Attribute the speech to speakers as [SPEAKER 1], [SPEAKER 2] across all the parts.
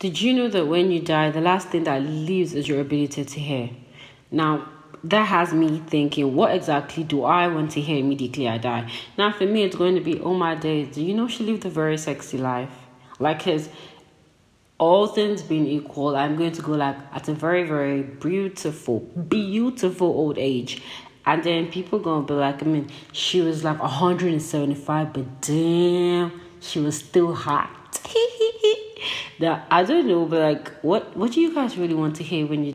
[SPEAKER 1] Did you know that when you die, the last thing that leaves is your ability to hear? Now, that has me thinking, what exactly do I want to hear immediately I die? Now, for me, it's going to be, oh my days, do you know she lived a very sexy life? Like, his all things being equal, I'm going to go like at a very, very beautiful old age. And then people gonna be like, she was like 175, but damn, she was still hot. Now, I don't know, but like, what do you guys really want to hear when you...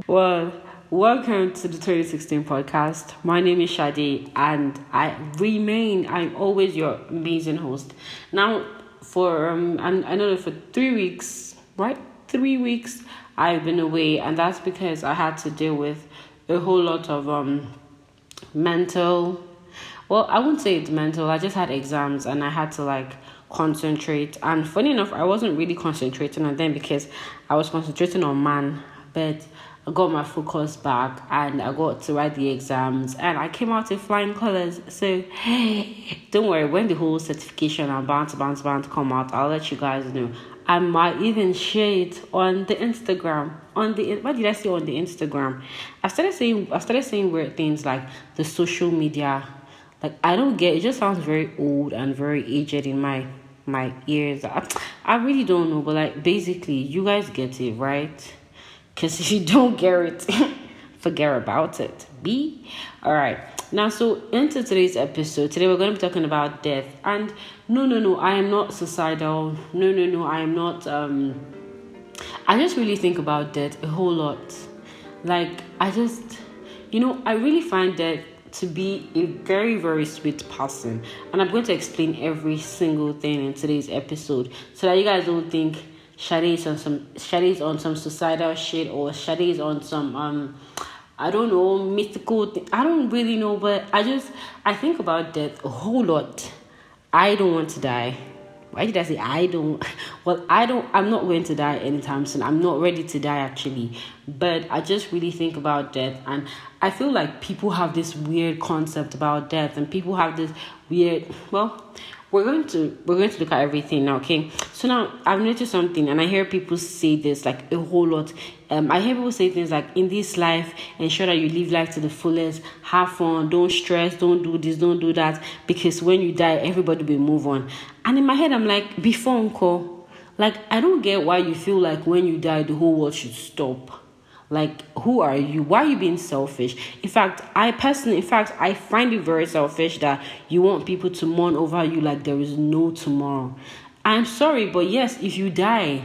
[SPEAKER 1] Well, welcome to the 2016 podcast. My name is Shadi, and I'm always your amazing host. Now, I know that for 3 weeks, right? 3 weeks, I've been away, and that's because I had to deal with a whole lot of mental. Well, I wouldn't say it's mental. I just had exams, and I had to like concentrate. And funny enough, I wasn't really concentrating on them because I was concentrating on man, but I got my focus back and I got to write the exams and I came out in flying colors. So don't worry, when the whole certification are bound to come out, I'll let you guys know. I might even share it on the Instagram. What did I say on the Instagram? I started saying weird things like the social media. Like, I don't get it. Just sounds very old and very aged in my ears. I really don't know, but like basically you guys get it, right? Because if you don't get it, forget about it. All right. Now, so into today's episode. Today we're going to be talking about death. And no, I am not suicidal. No, I am not. I just really think about death a whole lot. Like, I really find death to be a very, very sweet person. And I'm going to explain every single thing in today's episode so that you guys don't think Shade is on some suicidal shit, or Shade is on some I don't know, mythical thing. I don't really know, but I think about death a whole lot. I don't want to die. Why did I say I don't? Well, I'm not going to die anytime soon. I'm not ready to die actually. But I just really think about death, and I feel like people have this weird concept about death, and people have this weird, we're going to look at everything now, okay? So now I've noticed something, and I hear people say this like a whole lot. I hear people say things like, in this life, ensure that you live life to the fullest, have fun, don't stress, don't do this, don't do that, because when you die, everybody will move on. And in my head, I'm like, before uncle, like, I don't get why you feel like when you die, the whole world should stop. Like, who are you? Why are you being selfish? In fact, I find it very selfish that you want people to mourn over you like there is no tomorrow. I'm sorry, but yes, if you die,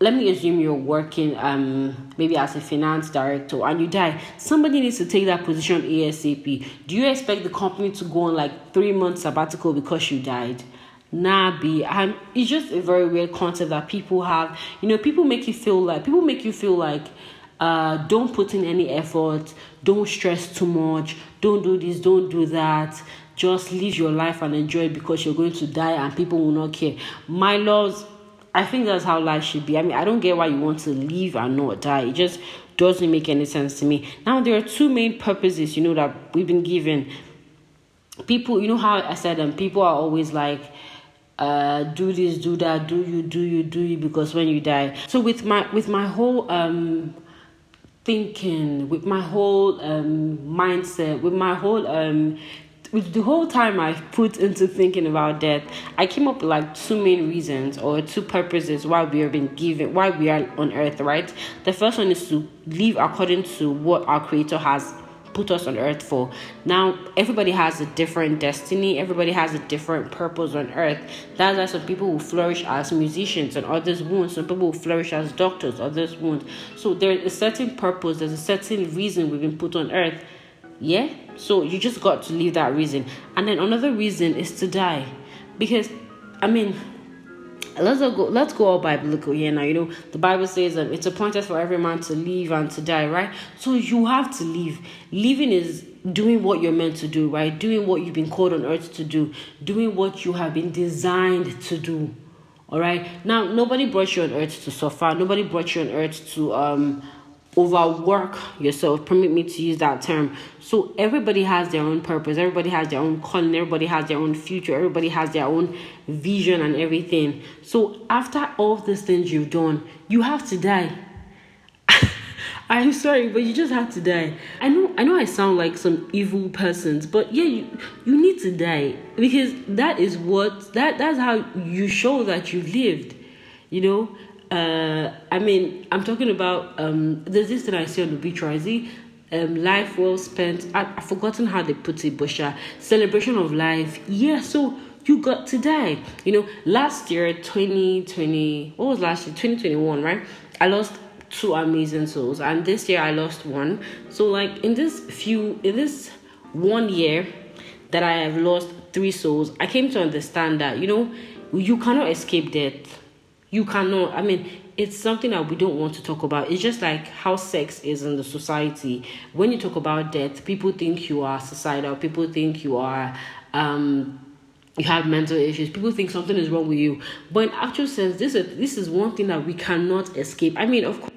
[SPEAKER 1] let me assume you're working maybe as a finance director and you die, somebody needs to take that position ASAP. Do you expect the company to go on like 3 months sabbatical because you died? Nah, it's just a very weird concept that people have. People make you feel like don't put in any effort, don't stress too much, don't do this, don't do that, just live your life and enjoy it because you're going to die and people will not care. My laws, I think that's how life should be. I don't get why you want to live and not die. It just doesn't make any sense to me. Now, there are two main purposes, that we've been given. People, how I said people are always like, do this, do that, do you, because when you die. So with my whole thinking, with my whole mindset, with the whole time I put into thinking about death, I came up with like two main reasons or two purposes why we are on earth, right? The first one is to live according to what our Creator has put us on earth for. Now, everybody has a different destiny. Everybody has a different purpose on earth. That's why some people will flourish as musicians and others won't. Some people will flourish as doctors, others won't. So there's a certain purpose. There's a certain reason we've been put on earth. Yeah? So you just got to live that reason. And then another reason is to die. Because, let's go all biblical here now. The Bible says it's appointed for every man to live and to die, right? So you have to live. Living is doing what you're meant to do, right? Doing what you've been called on earth to do. Doing what you have been designed to do. All right? Now, nobody brought you on earth to suffer. Nobody brought you on earth to overwork yourself. Permit me to use that term. So everybody has their own purpose, everybody has their own calling, everybody has their own future, everybody has their own vision and everything. So after all these things you've done, you have to die. I'm sorry, but you just have to die. I know I sound like some evil persons, but yeah, you need to die, because that is what that's how you show that you've lived, you know. I'm talking about there's this thing I see on the beach, right? Life well spent. I've forgotten how they put it, but celebration of life. Yeah, so you got to die. You know, last year, 2020, what was last year? 2021, right? I lost two amazing souls, and this year I lost one. So like in this 1 year that I have lost three souls, I came to understand that, you know, you cannot escape death. You cannot. I mean, it's something that we don't want to talk about. It's just like how sex is in the society. When you talk about death, people think you are suicidal. People think you are you have mental issues. People think something is wrong with you. But in actual sense, this is one thing that we cannot escape. I mean, of course,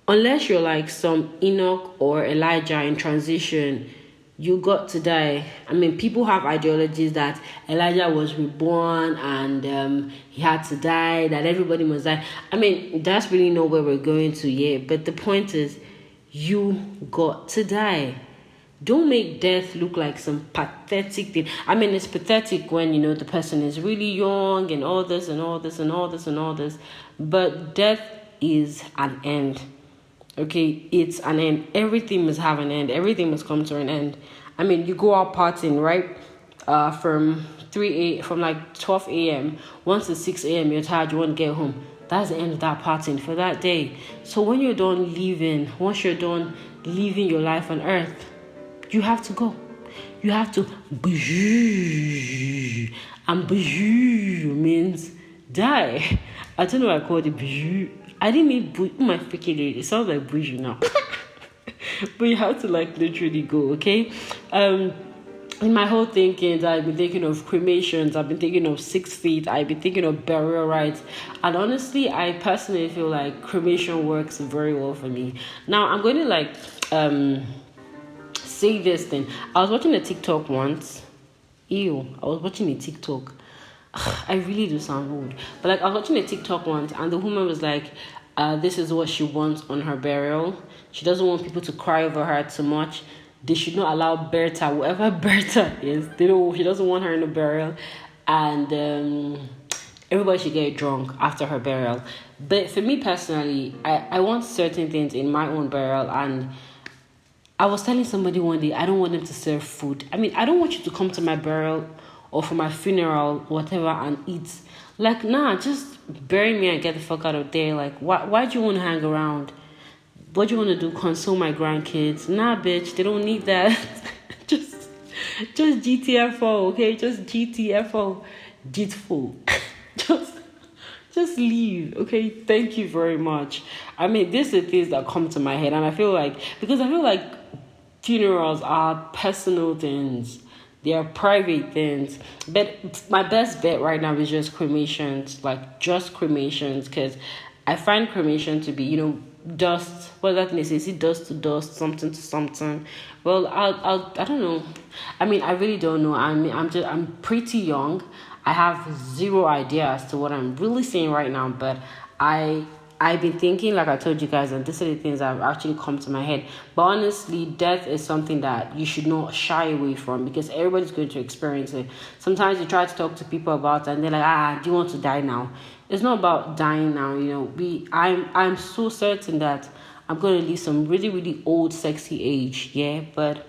[SPEAKER 1] unless you're like some Enoch or Elijah in transition, you got to die. I mean, people have ideologies that Elijah was reborn and he had to die, that everybody must die. I mean, that's really not where we're going to yet. But the point is, you got to die. Don't make death look like some pathetic thing. I mean, it's pathetic when, you know, the person is really young and all this and all this and all this and all this. But death is an end. Okay, it's an end. Everything must have an end. Everything must come to an end. I mean, you go out partying, right? From like 12 a.m. Once it's 6 a.m., you're tired, you want to get home. That's the end of that partying for that day. So when you're done leaving, once you're done living your life on earth, you have to go. You have to. And means die. I don't know why I called it. I didn't mean my freaking lady. It sounds like bougie now. But you have to like literally go, okay? In my whole thinking, I've been thinking of cremations, I've been thinking of 6 feet, I've been thinking of burial rites. And honestly, I personally feel like cremation works very well for me. Now, I'm going to like say this thing. I was watching a TikTok once. I was watching a TikTok. I really do sound rude. But like I was watching a TikTok once and the woman was like, this is what she wants on her burial. She doesn't want people to cry over her too much. They should not allow Bertha, whoever Bertha is. She doesn't want her in the burial. And everybody should get drunk after her burial. But for me personally, I want certain things in my own burial. And I was telling somebody one day, I don't want them to serve food. I mean, I don't want you to come to my burial or for my funeral, whatever, and eat. Like, nah, just bury me and get the fuck out of there. Like, why do you want to hang around? What do you want to do? Console my grandkids? Nah, bitch, they don't need that. just GTFO, okay? Just GTFO. GTFO. just leave, okay? Thank you very much. I mean, these are things that come to my head, and I feel like funerals are personal things. They are private things. But my best bet right now is just cremations. Like, just cremations. Because I find cremation to be, you know, dust. What that means is it dust to dust, something to something. Well, I don't know. I mean, I really don't know. I'm pretty young. I have zero idea as to what I'm really saying right now. But I've been thinking, like I told you guys, and these are the things that have actually come to my head. But honestly, death is something that you should not shy away from, because everybody's going to experience it. Sometimes you try to talk to people about it and they're like, do you want to die now? It's not about dying now, you know. I'm so certain that I'm going to live some really, really old, sexy age, yeah? But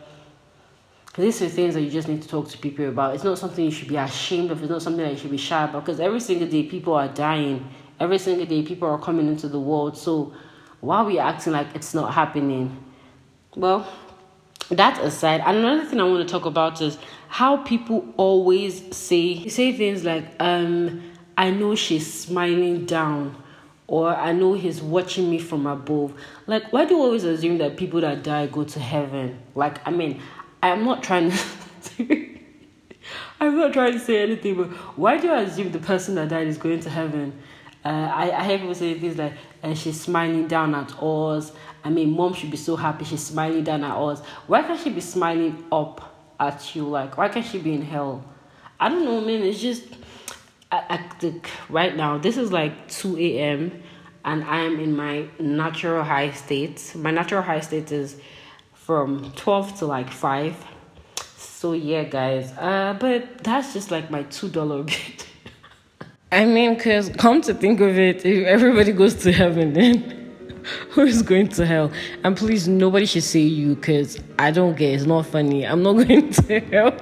[SPEAKER 1] these are things that you just need to talk to people about. It's not something you should be ashamed of. It's not something that you should be shy about, because every single day people are dying. Every single day, people are coming into the world. So why are we acting like it's not happening? Well, that aside, another thing I want to talk about is how people always say things like, I know she's smiling down, or I know he's watching me from above. Like, why do you always assume that people that die go to heaven? Like, I mean, I'm not trying to... I'm not trying to say anything, but why do you assume the person that died is going to heaven? I hear people say things like, she's smiling down at us. I mean, mom should be so happy she's smiling down at us. Why can't she be smiling up at you? Like, why can't she be in hell? I don't know, man. It's just, I think right now, this is like 2 a.m. and I am in my natural high state. My natural high state is from 12 to like 5. So yeah, guys. But that's just like my $2 bit. I mean, because come to think of it, if everybody goes to heaven, then who is going to hell? And please, nobody should say you, because I don't get it. It's not funny. I'm not going to hell.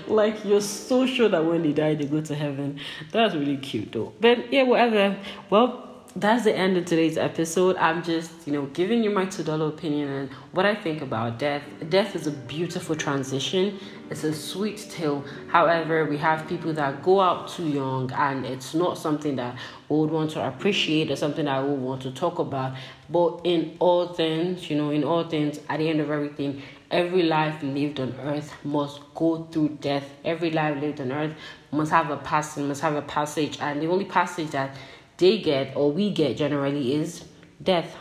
[SPEAKER 1] Like, you're so sure that when they die, they go to heaven. That's really cute, though. But yeah, whatever. Well, that's the end of today's episode. I'm just, giving you my $2 opinion and what I think about death. Death is a beautiful transition. It's a sweet tale. However, we have people that go out too young, and it's not something that we would want to appreciate or something that we would want to talk about. But in all things, at the end of everything, every life lived on earth must go through death. Every life lived on earth must have a passing, must have a passage. And the only passage that they get, or we get generally, is death.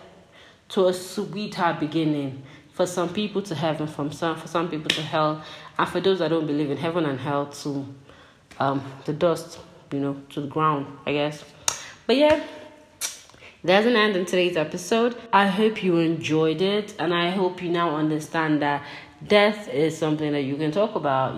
[SPEAKER 1] To a sweeter beginning. For some people to heaven, for some people to hell. And for those that don't believe in heaven and hell, to the dust, to the ground, I guess. But yeah, there's an end in today's episode. I hope you enjoyed it, and I hope you now understand that death is something that you can talk about.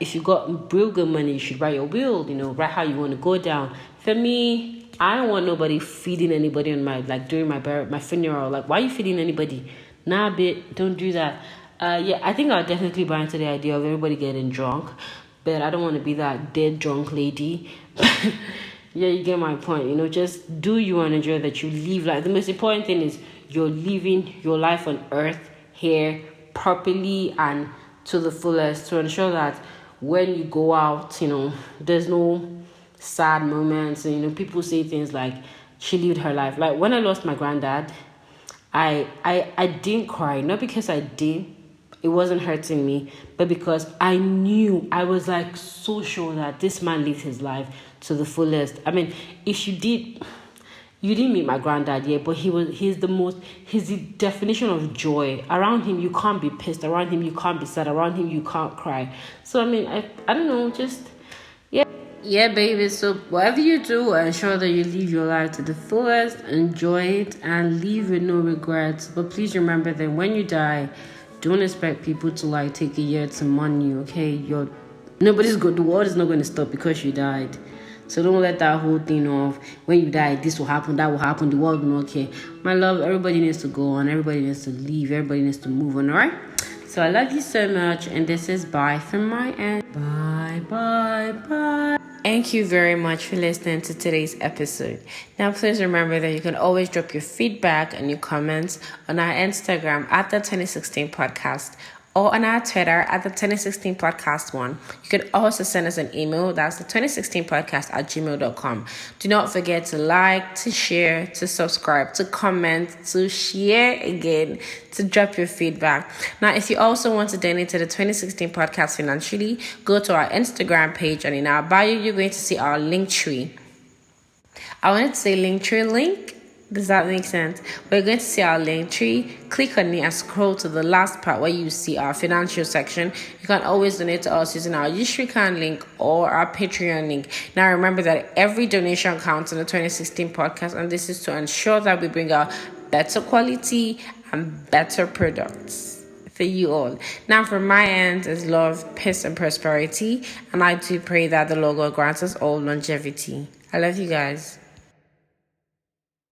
[SPEAKER 1] If you got real good money, you should write your will. Write how you want to go down. For me, I don't want nobody feeding anybody on during my funeral. Like, why are you feeding anybody? Nah, bit, don't do that. Yeah, I think I'll definitely buy into the idea of everybody getting drunk, but I don't want to be that dead drunk lady. Yeah, you get my point. Just do you and enjoy that you live. Like, the most important thing is you're living your life on earth here properly and to the fullest, to ensure that when you go out, there's no sad moments. And, people say things like, she lived her life. Like, when I lost my granddad, I didn't cry, not because I did, it wasn't hurting me, but because I knew, I was like so sure that this man lived his life to the fullest. I mean, if you didn't meet my granddad yet, but he's the definition of joy. Around him, you can't be pissed. Around him, you can't be sad. Around him, you can't cry. So, I mean, I don't know, just, yeah. Yeah, baby. So whatever you do, ensure that you live your life to the fullest, enjoy it, and leave with no regrets. But please remember that when you die, don't expect people to take a year to mourn you. Okay, nobody's good. The world is not going to stop because you died. So don't let that whole thing of when you die, this will happen, that will happen. The world will not care. My love, everybody needs to go on. Everybody needs to leave. Everybody needs to move on. All right. So I love you so much, and this is bye from my end. Bye, bye, bye. Thank you very much for listening to today's episode. Now, please remember that you can always drop your feedback and your comments on our Instagram at the 2016 podcast, or on our Twitter at the 2016 podcast 1. You can also send us an email. That's the 2016 podcast at gmail.com. Do not forget to like, to share, to subscribe, to comment, to share again, to drop your feedback. Now, if you also want to donate to the 2016 podcast financially, go to our Instagram page, and in our bio, you're going to see our link tree. I wanted to say link tree link. Does that make sense? We're going to see our link tree. Click on it and scroll to the last part where you see our financial section. You can always donate to us using our Yushrikhan link or our Patreon link. Now, remember that every donation counts in the 2016 podcast, and this is to ensure that we bring out better quality and better products for you all. Now, from my end is love, peace, and prosperity, and I do pray that the Lord grants us all longevity. I love you guys.